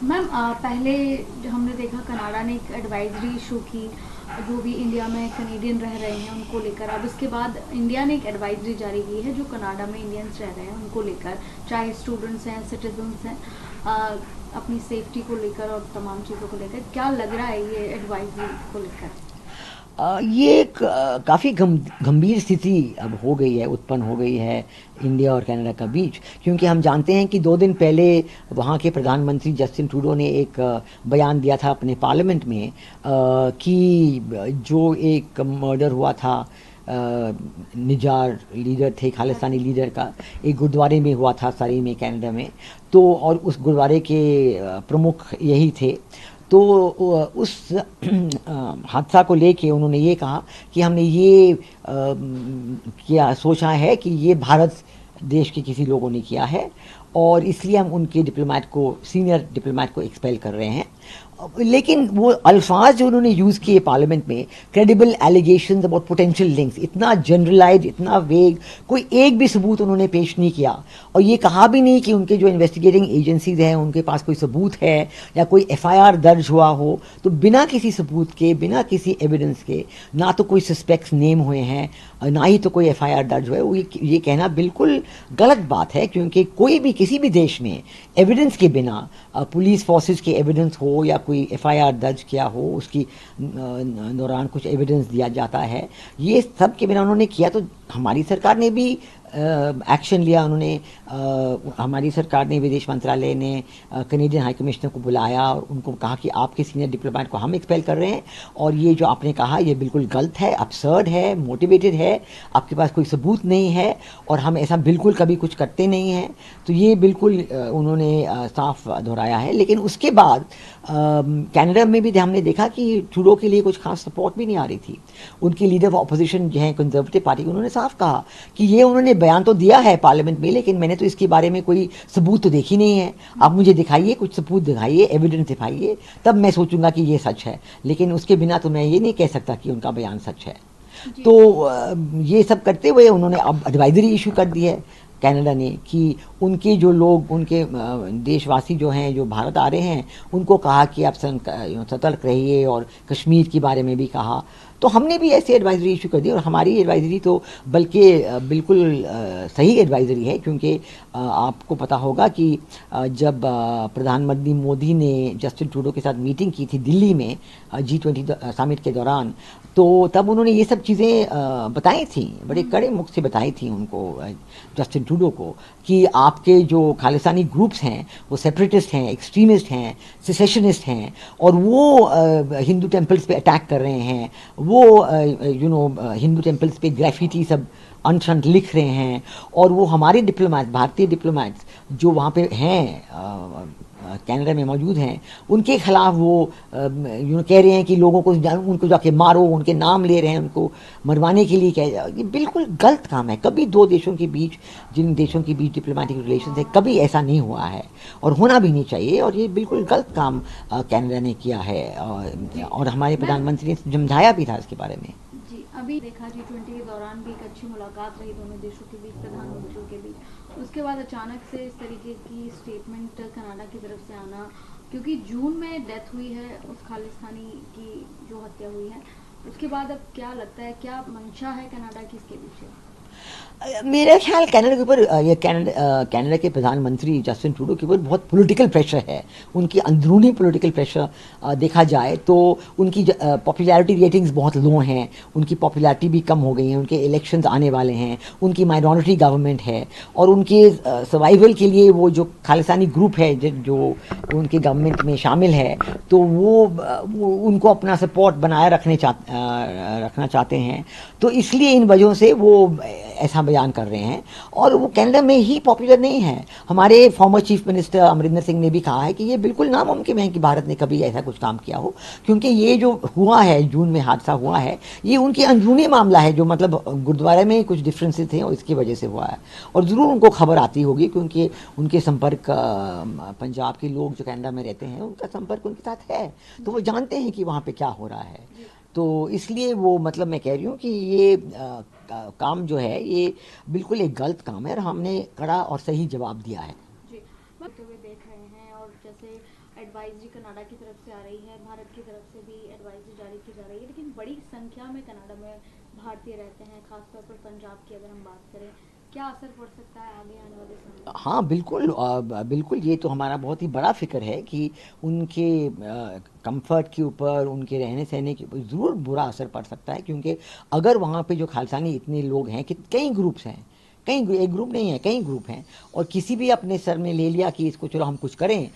Ma'am पहले जो हमने देखा कनाडा ने एक एडवाइजरी इशू की जो भी इंडिया में कनेडियन रह रहे हैं उनको लेकर। अब इसके बाद इंडिया ने एक एडवाइजरी जारी की है जो कनाडा में इंडियंस रह रहे हैं उनको लेकर, चाहे स्टूडेंट्स हैं, सिटीजन्स हैं, अपनी सेफ्टी को लेकर और तमाम चीज़ों को लेकर। क्या लग रहा है ये एडवाइजरी को लेकर? ये एक काफ़ी गंभीर स्थिति अब हो गई है, उत्पन्न हो गई है इंडिया और कनाडा का बीच, क्योंकि हम जानते हैं कि 2 दिन पहले वहाँ के प्रधानमंत्री जस्टिन ट्रूडो ने एक बयान दिया था अपने पार्लियामेंट में कि जो एक मर्डर हुआ था, निजार लीडर थे, खालिस्तानी लीडर का, एक गुरुद्वारे में हुआ था सरी में, कनाडा में। तो और उस गुरुद्वारे के प्रमुख यही थे। तो उस हादसा को लेके उन्होंने ये कहा कि हमने ये किया, सोचा है कि ये भारत देश के किसी लोगों ने किया है और इसलिए हम उनके डिप्लोमेट को, सीनियर डिप्लोमेट को एक्सपेल कर रहे हैं। लेकिन वो अल्फाज जो उन्होंने यूज़ किए पार्लियामेंट में, credible allegations about potential links, इतना जनरलाइज, इतना वेग, कोई एक भी सबूत उन्होंने पेश नहीं किया। और ये कहा भी नहीं कि उनके जो इन्वेस्टिगेटिंग एजेंसीज हैं उनके पास कोई सबूत है या कोई एफआईआर दर्ज हुआ हो। तो बिना किसी सबूत के, बिना किसी एविडेंस के, ना तो कोई सस्पेक्ट्स नेम हुए हैं, ना ही तो कोई एफआईआर दर्ज हुआ है, वो ये कहना बिल्कुल गलत बात है। क्योंकि कोई भी, किसी भी देश में एविडेंस के बिना, पुलिस फोर्सेस के एविडेंस हो या कोई एफआईआर दर्ज किया हो, उसकी दौरान कुछ एविडेंस दिया जाता है, ये सब के बिना उन्होंने किया। तो हमारी सरकार ने भी एक्शन लिया। उन्होंने हमारी सरकार ने, विदेश मंत्रालय ने कनेडियन हाई कमिश्नर को बुलाया और उनको कहा कि आपके सीनियर डिप्लोमेट को हम एक्सपेल कर रहे हैं और ये जो आपने कहा ये बिल्कुल गलत है, absurd है, मोटिवेटेड है, आपके पास कोई सबूत नहीं है और हम ऐसा बिल्कुल कभी कुछ करते नहीं हैं। तो ये बिल्कुल उन्होंने साफ दोहराया है। लेकिन उसके बाद कनाडा में भी हमने देखा कि ट्रूडो के लिए कुछ खास सपोर्ट भी नहीं आ रही थी। उनके लीडर ऑफ अपोजिशन जो हैं कंजर्वेटिव पार्टी, उन्होंने साफ कहा कि ये उन्होंने बयान तो दिया है पार्लियामेंट में, लेकिन मैंने तो इसके बारे में कोई सबूत तो देखी नहीं है। आप मुझे दिखाइए, कुछ सबूत दिखाइए, एविडेंस दिखाइए, तब मैं सोचूंगा कि ये सच है। लेकिन उसके बिना तो मैं ये नहीं कह सकता कि उनका बयान सच है। जी। तो ये सब करते हुए उन्होंने अब एडवाइजरी इशू कर दी है कनाडा ने कि उनके जो लोग, उनके देशवासी जो हैं, जो भारत आ रहे हैं, उनको कहा कि आप सतर्क रहिए और कश्मीर के बारे में भी कहा। तो हमने भी ऐसी एडवाइजरी इशू कर दी और हमारी एडवाइजरी तो बल्कि बिल्कुल सही एडवाइजरी है। क्योंकि आपको पता होगा कि जब प्रधानमंत्री मोदी ने जस्टिन ट्रूडो के साथ मीटिंग की थी दिल्ली में G20 समिट के दौरान, तो तब उन्होंने ये सब चीज़ें बताई थी, बड़े कड़े मुख से बताई थी उनको, जस्टिन ट्रूडो को, कि आपके जो खालिस्तानी ग्रुप्स हैं वो सेपरेटिस्ट हैं, एक्सट्रीमिस्ट हैं, सिसेशनिस्ट हैं और वो हिंदू टेम्पल्स पे अटैक कर रहे हैं, वो हिंदू टेम्पल्स पे ग्राफिटी सब अनशंत लिख रहे हैं। और वो हमारे डिप्लोमेट, भारतीय डिप्लोमेट्स जो वहाँ पे हैं, कनाडा में मौजूद हैं, उनके खिलाफ वो कह रहे हैं कि लोगों को उनको जाके मारो, उनके नाम ले रहे हैं, उनको मरवाने के लिए कह। ये बिल्कुल गलत काम है। कभी दो देशों के बीच, जिन देशों के बीच डिप्लोमेटिक रिलेशन है, कभी ऐसा नहीं हुआ है और होना भी नहीं चाहिए। और ये बिल्कुल गलत काम कनाडा ने किया है और हमारे मैम प्रधानमंत्री ने समझाया भी था इसके बारे में। जी, अभी देखा G20 के दौरान भी एक अच्छी मुलाकात रही दोनों देशों के बीच, प्रधानमंत्रियों के बीच। उसके बाद अचानक से इस तरीके की स्टेटमेंट कनाडा की तरफ से आना, क्योंकि जून में डेथ हुई है उस खालिस्तानी की जो हत्या हुई है। उसके बाद अब क्या लगता है, क्या मंशा है कनाडा की इसके पीछे? मेरा ख्याल कनाडा के ऊपर, ये कनाडा के प्रधानमंत्री जस्टिन ट्रूडो के ऊपर बहुत पॉलिटिकल प्रेशर है। उनकी अंदरूनी पॉलिटिकल प्रेशर देखा जाए तो उनकी पॉपुलैरिटी रेटिंग्स बहुत लो हैं, उनकी पॉपुलैरिटी भी कम हो गई है, उनके इलेक्शंस आने वाले हैं, उनकी माइनॉरिटी गवर्नमेंट है और उनके सर्वाइवल के लिए वो जो खालिस्तानी ग्रुप है जो उनके गवर्नमेंट में शामिल है, तो वो उनको अपना सपोर्ट बनाए रखना चाहते हैं। तो इसलिए इन वजहों से वो ऐसा बयान कर रहे हैं और वो कनाडा में ही पॉपुलर नहीं है। हमारे former chief minister Amarinder Singh ने भी कहा है कि ये बिल्कुल नामुमकिन है कि भारत ने कभी ऐसा कुछ काम किया हो, क्योंकि ये जो हुआ है, जून में हादसा हुआ है, ये उनके अंदरूनी मामला है, जो मतलब गुरुद्वारे में कुछ डिफरेंसेस थे और इसकी वजह से हुआ है। और ज़रूर उनको खबर आती होगी क्योंकि उनके संपर्क, पंजाब के लोग जो कनाडा में रहते हैं उनका संपर्क उनके साथ है, तो वो जानते हैं कि वहाँ पे क्या हो रहा है। तो इसलिए वो, मतलब मैं कह रही हूँ कि ये काम जो है ये बिल्कुल एक गलत काम है और हमने कड़ा और सही जवाब दिया है। जी, होते हुए देख रहे हैं। और जैसे एडवाइजरी कनाडा की तरफ से आ रही है, भारत की तरफ से भी एडवाइजरी जारी की जा रही है, लेकिन बड़ी संख्या में कनाडा में भारतीय रहते हैं, खासतौर पर पंजाब की अगर हम बात करें, क्या असर पड़ सकता है आगे आने वाले समय में? हाँ, बिल्कुल बिल्कुल ये तो हमारा बहुत ही बड़ा फ़िक्र है कि उनके कम्फ़र्ट के ऊपर, उनके रहने-सहने के ऊपर ज़रूर बुरा असर पड़ सकता है, क्योंकि अगर वहाँ पे जो खालिस्तानी इतने लोग हैं कि कई ग्रुप्स हैं, एक ग्रुप नहीं है, कई ग्रुप हैं, और किसी भी अपने सर में ले लिया कि इसको चलो हम कुछ करें,